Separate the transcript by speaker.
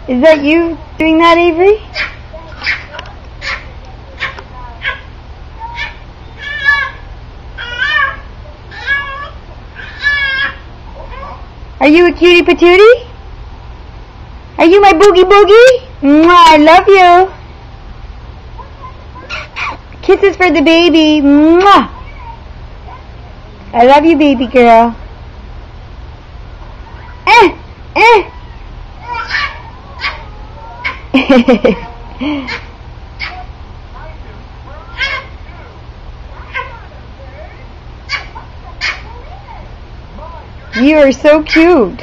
Speaker 1: Is that you doing that, Avery? Are you a cutie patootie? Are you my boogie boogie? Mwah, I love you. Kisses for the baby. Mwah. I love you, baby girl. You are so cute.